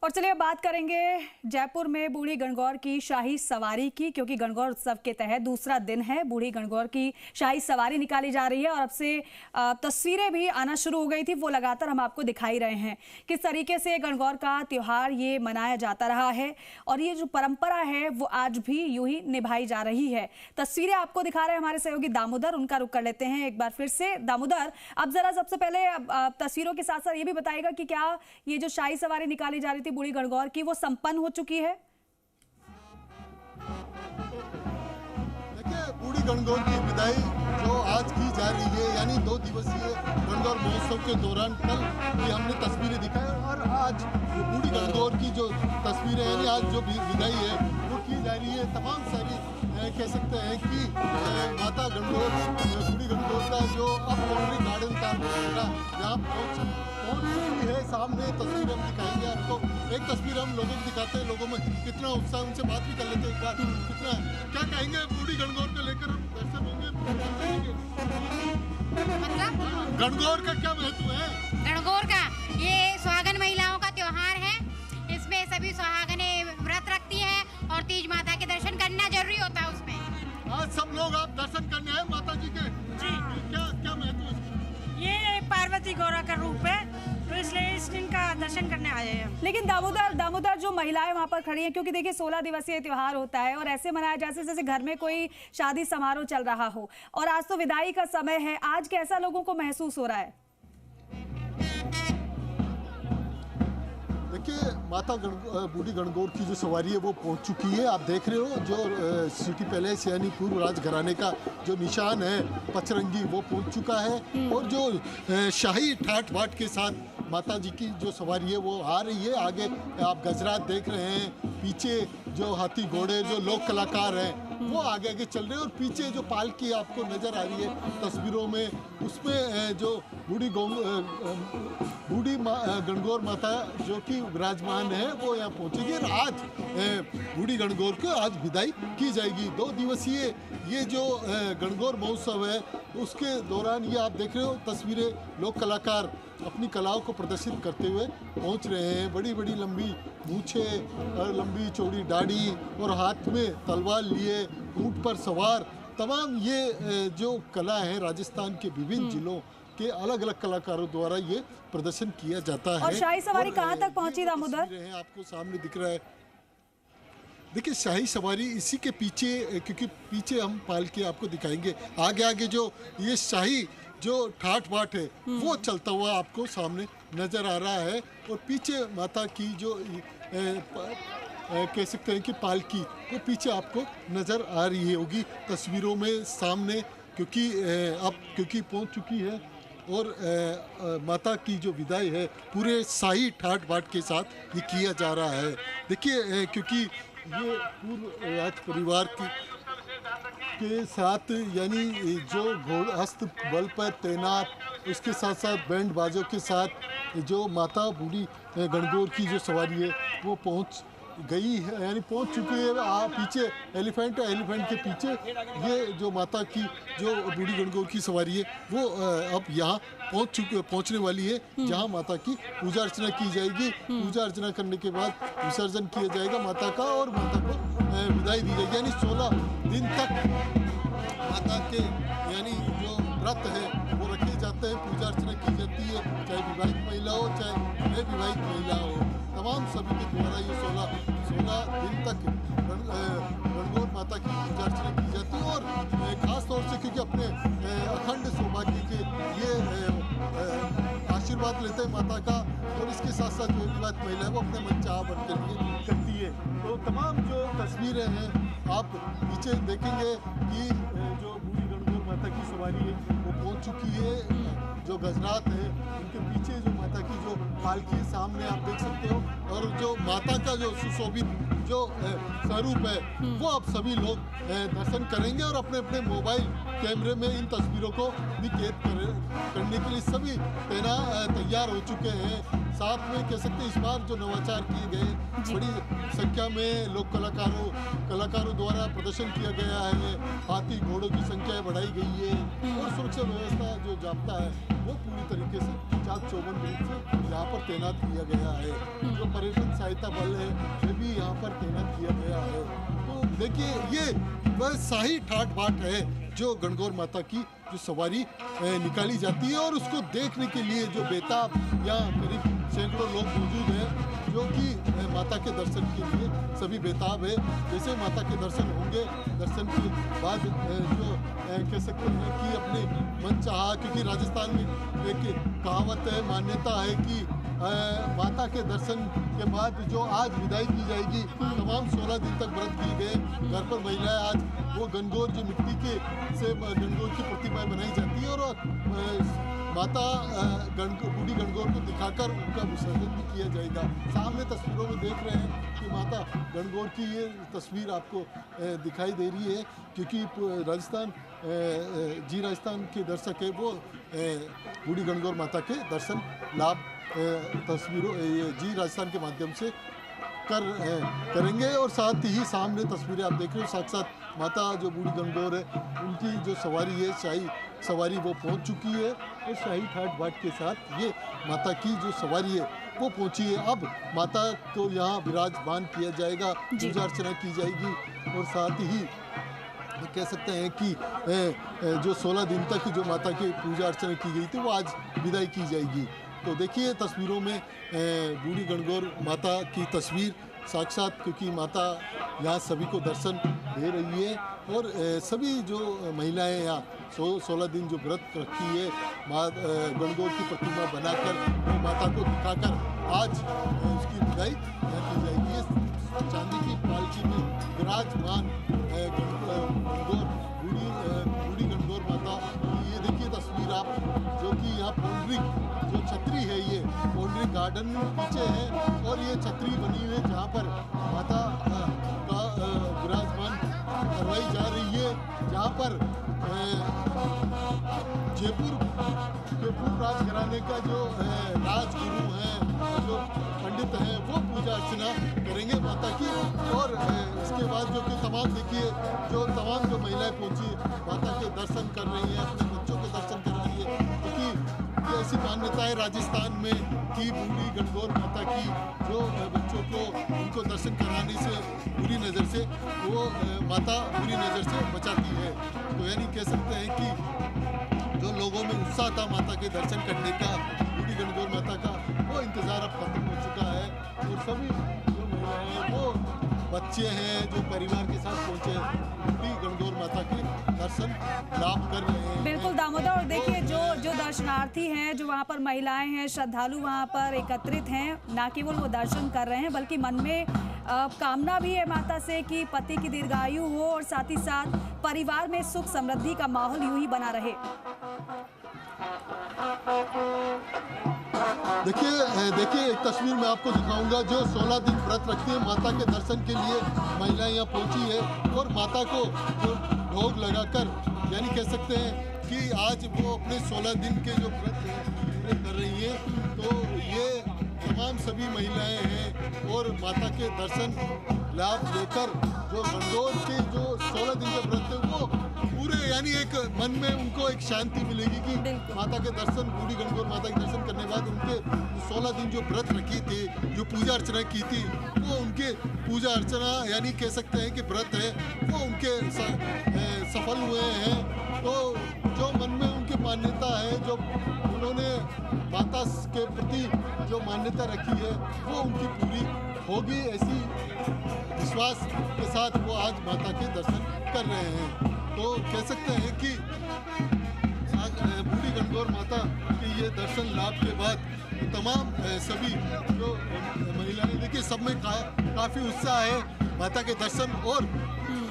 और चलिए अब बात करेंगे जयपुर में बूढ़ी गणगौर की शाही सवारी की, क्योंकि गणगौर उत्सव के तहत दूसरा दिन है। बूढ़ी गणगौर की शाही सवारी निकाली जा रही है और अब से तस्वीरें भी आना शुरू हो गई थी, वो लगातार हम आपको दिखाई रहे हैं किस तरीके से गणगौर का त्यौहार ये मनाया जाता रहा है और ये जो परंपरा है वो आज भी यूं ही निभाई जा रही है। तस्वीरें आपको दिखा रहे हैं हमारे सहयोगी दामोदर, उनका रुख कर लेते हैं एक बार फिर से। दामोदर, अब जरा सबसे पहले तस्वीरों के साथ साथ ये भी बताएगा कि क्या ये जो शाही सवारी निकाली जा रही थी बूढ़ी गणगौर की वो संपन्न हो चुकी है? देखिए, बूढ़ी गणगौर की विदाई जो आज की जा रही है, यानी 2 दिवसीय गणगौर महोत्सव के दौरान कल भी हमने तस्वीरें दिखाई और आज बूढ़ी गणगौर की जो तस्वीरें यानी आज जो विदाई है वो की जा रही है। तमाम सारी कह सकते हैं कि माता गणगौर बूढ़ी गणगौर का जो अब बाउंड्री गार्डन था जहाँ पहुँच चुकी है। सामने तस्वीर हम दिखाएंगे आपको, एक तस्वीर हम लोगों को दिखाते हैं, लोगों में कितना उत्साह, उनसे बात भी कर लेते हैं एक बार। कितना क्या कहेंगे बूढ़ी गणगौर को लेकर? दर्शक होंगे, मतलब गणगौर का क्या महत्व है? गणगौर का ये सुहागन महिलाओं का त्योहार है। इसमें सभी सुहागने व्रत रखती हैं और तीज माता के दर्शन करना जरूरी होता है। उसमें आज सब लोग आप दर्शन करने आए माता जी के? जी। क्या महत्व है? ये पार्वती गौरा का रूप है, तो इसलिए इस दिन का दर्शन करने आए हैं। लेकिन दामोदर जो महिलाएं वहां पर खड़ी हैं, क्योंकि देखिए 16 दिवसीय त्योहार होता है और ऐसे मनाया जैसे जैसे घर में कोई शादी समारोह चल रहा हो, और आज तो विदाई का समय है। आज कैसा लोगों को महसूस हो रहा है? देखिए, माता बूढ़ी गणगौर की जो सवारी है वो पहुंच चुकी है। आप देख रहे हो जो सिटी पैलेस यानी पूर्व राजघराने का जो निशान है पचरंगी वो पहुंच चुका है और जो शाही ठाट बाट के साथ माता जी की जो सवारी है वो आ रही है। आगे आप गजरात देख रहे हैं, पीछे जो हाथी घोड़े जो लोक कलाकार हैं वो आगे आगे चल रहे हैं और पीछे जो पालकी आपको नजर आ रही है तस्वीरों में, उसमें जो बूढ़ी गणगौर माता जो कि विराजमान है वो यहाँ पहुँचेगी और आज बूढ़ी गणगौर को आज विदाई की जाएगी। 2 दिवसीय ये जो गणगौर महोत्सव है उसके दौरान ये आप देख रहे हो तस्वीरें, लोक कलाकार अपनी कलाओं को प्रदर्शित करते हुए पहुंच रहे हैं। बड़ी बड़ी लंबी मूछें और लंबी चौड़ी दाढ़ी और हाथ में तलवार लिए ऊंट पर सवार, तमाम ये जो कला है राजस्थान के विभिन्न जिलों के अलग अलग कलाकारों द्वारा ये प्रदर्शन किया जाता है। और शाही सवारी कहाँ तक पहुंची दामोदर? आपको सामने दिख रहा है। देखिए, शाही सवारी इसी के पीछे, क्योंकि पीछे हम पालकी आपको दिखाएंगे, आगे आगे जो ये शाही जो ठाट बाट है वो चलता हुआ आपको सामने नजर आ रहा है और पीछे माता की जो कह सकते हैं कि पालकी वो पीछे आपको नजर आ रही होगी तस्वीरों में सामने, क्योंकि पहुंच चुकी है और माता की जो विदाई है पूरे शाही ठाट बाट के साथ ये किया जा रहा है। देखिए, क्योंकि ये पूर्व राज परिवार के साथ यानी जो हस्त बल पर तैनात, उसके साथ साथ बैंड बाजों के साथ जो माता बूढ़ी गणगौर की जो सवारी है वो पहुंच गई है, यानी पहुंच चुकी है। पीछे एलिफेंट के पीछे ये जो माता की जो बूढ़ी गणगौर की सवारी है वो अब यहाँ पहुँचने वाली है, जहाँ माता की पूजा अर्चना की जाएगी। पूजा अर्चना करने के बाद विसर्जन किया जाएगा माता का और माता को विदाई दी जाएगी। यानी 16 दिन तक माता के यानी जो व्रत है वो रखे जाते हैं, पूजा अर्चना की जाती है, चाहे विवाहित महिला हो चाहे अविवाहित महिला हो, तमाम सभी के द्वारा ये 16 दिन तक गणगौर माता की पूजा अर्चना की जाती है। और खास तौर से क्योंकि अपने अखंड सौभाग्य के ये आशीर्वाद लेते हैं माता का, और इसके साथ साथ जो विवाहित महिला है वो अपने मनचाहा वर के लिए करती है। तो तमाम जो तस्वीरें हैं आप पीछे देखेंगे कि जो बूढ़ी गणगौर माता की सवारी है वो पहुंच चुकी है। जो गजरात है उनके पीछे जो माता की जो पालकी है सामने आप देख सकते हो, और जो माता का जो सुशोभित जो स्वरूप है वो आप सभी लोग दर्शन करेंगे और अपने अपने मोबाइल कैमरे में इन तस्वीरों को भी कैद करने के लिए सभी तैयार हो चुके हैं। साथ में कह सकते हैं इस बार जो नवाचार किए गए, बड़ी संख्या में लोक कलाकारों द्वारा प्रदर्शन किया गया है, हाथी घोड़ों की संख्या बढ़ाई गई है और सुरक्षा व्यवस्था जो जाप्ता है वो पूरी तरीके से चाक चौबंद रूप से यहाँ पर तैनात किया गया है। जो पर्यटन सहायता बल है ये भी यहाँ पर तैनात किया गया है। तो देखिए ये वह शाही ठाट बाट है जो गणगौर माता की जो सवारी निकाली जाती है और उसको देखने के लिए जो बेताब यहाँ करीब सैकड़ों लोग मौजूद हैं जो कि माता के दर्शन के लिए सभी बेताब है। जैसे माता के दर्शन होंगे, दर्शन के बाद जो कह सकते हैं कि अपने मन चाहा, क्योंकि राजस्थान में एक कहावत है, मान्यता है कि माता के दर्शन के बाद जो आज विदाई की जाएगी, तमाम 16 दिन तक व्रत किए गए घर पर महिलाएं आज वो गणगौर जो मिट्टी के से गणगौर की प्रतिमाएं बनाई जाती है और माता बूढ़ी गणगौर को दिखाकर उनका विसर्जन भी किया जाएगा। सामने तस्वीरों में देख रहे हैं कि माता गणगौर की ये तस्वीर आपको दिखाई दे रही है, क्योंकि राजस्थान राजस्थान के दर्शक है वो बूढ़ी गणगौर माता के दर्शन लाभ तस्वीरों राजस्थान के माध्यम से करेंगे। और साथ ही सामने तस्वीरें आप देख रहे हो, साक्षात माता जो बूढ़ी गणगौर है उनकी जो सवारी है, शाही सवारी वो पहुंच चुकी है और शाही ठाट बाट के साथ ये माता की जो सवारी है वो पहुंची है। अब माता को यहाँ विराजमान किया जाएगा, पूजा अर्चना की जाएगी और साथ ही कह सकते हैं कि जो 16 दिन तक जो माता की पूजा अर्चना की गई थी वो आज विदाई की जाएगी। तो देखिए तस्वीरों में बूढ़ी गणगौर माता की तस्वीर साक्षात, क्योंकि माता यहाँ सभी को दर्शन दे रही है और सभी जो महिलाएं यहाँ 16 दिन जो व्रत रखी है गणगौर की प्रतिमा बनाकर माता को दिखाकर आज उसकी विदाई की जाएगी। चांदी की पालकी में विराजमान गणगौर बूढ़ी गणगौर माता, ये देखिए तस्वीर आप, जो कि यहाँ पौंडरिक जो छतरी है, ये पौंडरिक गार्डन में पीछे है और ये छतरी बनी हुई है जहाँ पर माता का विराजमान करवाई जा रही है, जहाँ पर जयपुर राजघराने का जो राजगुरु है, जो पंडित हैं, वो पूजा अर्चना करेंगे माता की। और इसके बाद जो कि तमाम देखिए जो महिलाएं पहुंची माता के दर्शन कर रही हैं, अपने बच्चों के दर्शन कर रही है, क्योंकि ऐसी मान्यता है राजस्थान में कि बूढ़ी गणगौर माता की जो बच्चों को उनको दर्शन कराने से बुरी नज़र से वो माता बुरी नज़र से बचाती है। तो यानी कह सकते हैं कि जो लोगों में उत्साह था माता के दर्शन करने का, बूढ़ी गणगौर माता का, वो इंतज़ार अब खत्म हो चुका है और सभी जो महिलाएं हैं वो बच्चे हैं जो परिवार के साथ पहुंचे बूढ़ी गणगौर माता के दर्शन लाभ कर रहे हैं। बिल्कुल दामोदर, और देखिए जो दर्शनार्थी हैं, जो वहाँ पर महिलाएं हैं, श्रद्धालु वहाँ पर एकत्रित हैं, ना केवल वो दर्शन कर रहे हैं बल्कि मन में कामना भी है माता से कि पति की दीर्घायु हो और साथ ही साथ परिवार में सुख समृद्धि का माहौल यूं ही बना रहे। देखिए एक तस्वीर मैं आपको दिखाऊंगा जो 16 दिन व्रत रखती है माता के दर्शन के लिए महिलाएं यहाँ पहुंची है और माता को भोग लगाकर, यानी कह सकते हैं कि आज वो अपने 16 दिन के जो व्रत पूरे कर रही है। तो ये तमाम सभी महिलाएं हैं और माता के दर्शन लाभ लेकर जो गणगौर के जो 16 दिन के व्रत है वो पूरे, यानी एक मन में उनको एक शांति मिलेगी कि माता के दर्शन, बूढ़ी गणगौर माता के दर्शन करने के बाद उनके 16 दिन जो व्रत रखी थी, जो पूजा अर्चना की थी, वो उनके पूजा अर्चना यानी कह सकते हैं कि व्रत है वो उनके सफल हुए हैं। तो जो मन में उनकी मान्यता है, जो उन्होंने माता के प्रति जो मान्यता रखी है वो उनकी पूरी होगी, ऐसी विश्वास के साथ वो आज माता के दर्शन कर रहे हैं। तो कह सकते हैं कि बूढ़ी गणगौर माता के ये दर्शन लाभ के बाद तमाम सभी जो महिलाएं, देखिए सब में काफ़ी उत्साह है माता के दर्शन, और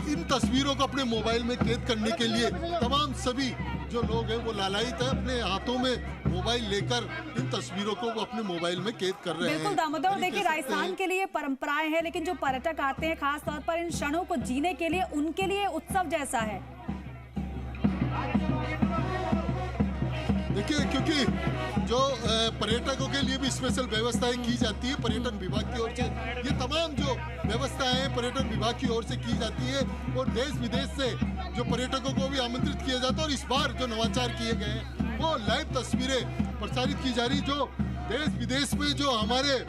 इन तस्वीरों को अपने मोबाइल में कैद करने के लिए तमाम सभी जो लोग हैं वो लालायित है, अपने हाथों में मोबाइल लेकर इन तस्वीरों को वो अपने मोबाइल में कैद कर रहे हैं। बिल्कुल दामोदर, देखिए राजस्थान के लिए परंपराएं हैं, लेकिन जो पर्यटक आते हैं खास तौर पर इन क्षणों को जीने के लिए, उनके लिए उत्सव जैसा है। देखिए, क्योंकि जो पर्यटकों के लिए भी स्पेशल व्यवस्थाएं की जाती है पर्यटन विभाग की ओर से। ये तमाम जो व्यवस्थाएं पर्यटन विभाग की ओर से की जाती है और देश विदेश से जो पर्यटकों को भी आमंत्रित किया जाता है। और इस बार जो नवाचार किए गए हैं वो लाइव तस्वीरें प्रसारित की जा रही, जो देश विदेश में जो हमारे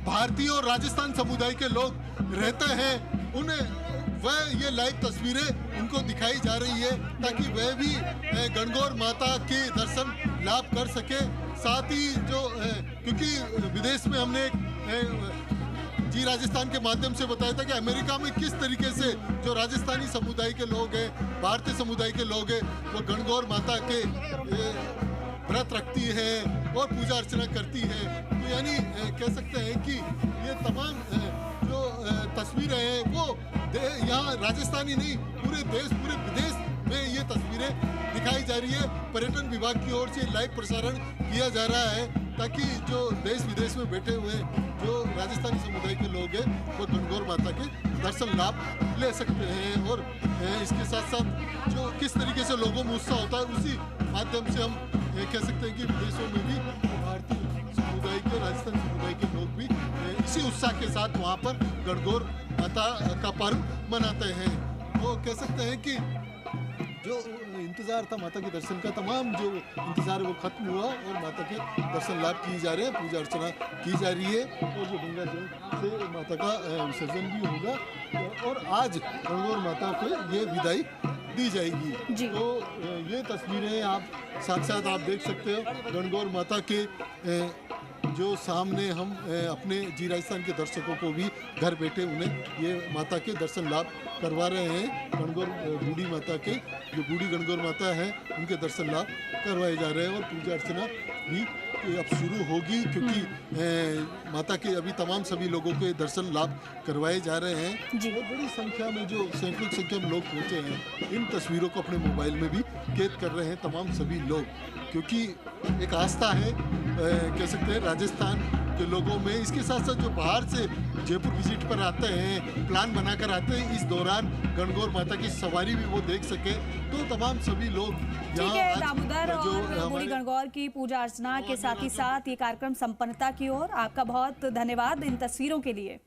भारतीय और राजस्थान समुदाय के लोग रहते हैं उन्हें वह ये लाइव तस्वीरें उनको दिखाई जा रही है, ताकि वह भी गणगौर माता के दर्शन लाभ कर सके। साथ ही जो क्योंकि विदेश में हमने जी राजस्थान के माध्यम से बताया था कि अमेरिका में किस तरीके से जो राजस्थानी समुदाय के लोग हैं, भारतीय समुदाय के लोग हैं, वो गणगौर माता के व्रत रखती है और पूजा अर्चना करती है। तो यानी कह सकते हैं कि ये तमाम जो तस्वीरें हैं वो यहाँ राजस्थानी नहीं, पूरे देश पूरे विदेश में ये तस्वीरें दिखाई जा रही है। पर्यटन विभाग की ओर से लाइव प्रसारण किया जा रहा है, ताकि जो देश विदेश में बैठे हुए जो राजस्थानी समुदाय के लोग हैं वो गणगौर माता के दर्शन लाभ ले सकते हैं। और इसके साथ साथ जो किस तरीके से लोगों में उत्साह होता है उसी माध्यम से हम कह सकते हैं कि विदेशों में भी भारतीय समुदाय के राजस्थानी समुदाय के लोग भी इसी उत्साह के साथ वहाँ पर गणगौर माता का पर्व मनाते हैं। वो कह सकते हैं कि जो इंतज़ार था माता के दर्शन का, तमाम जो इंतज़ार वो खत्म हुआ और माता के दर्शन लाभ किए जा रहे हैं, पूजा अर्चना की जा रही है और जो गंगा जल से माता का विसर्जन भी होगा और आज गणगौर माता को ये विदाई दी जाएगी। तो ये तस्वीरें आप साथ आप देख सकते हो गणगौर माता के जो सामने हम अपने जी राजस्थान के दर्शकों को भी घर बैठे उन्हें ये माता के दर्शन लाभ करवा रहे हैं। गणगौर बूढ़ी माता के जो बूढ़ी गणगौर माता है उनके दर्शन लाभ करवाए जा रहे हैं और पूजा अर्चना भी अब शुरू होगी, क्योंकि माता के अभी तमाम सभी लोगों के दर्शन लाभ करवाए जा रहे हैं। और बड़ी संख्या में जो सैकड़ों संख्या में लोग पहुँचे हैं, इन तस्वीरों को अपने मोबाइल में भी कैद कर रहे हैं तमाम सभी लोग, क्योंकि एक आस्था है कह सकते हैं राजस्थान के लोगों में। इसके साथ साथ जो बाहर से जयपुर विजिट पर आते हैं, प्लान बनाकर आते हैं, इस दौरान गणगौर माता की सवारी भी वो देख सके, तो तमाम सभी लोग ठीक है दामोदर और बूढ़ी गणगौर की पूजा अर्चना के साथ ही साथ ये कार्यक्रम संपन्नता की ओर। आपका बहुत धन्यवाद इन तस्वीरों के लिए।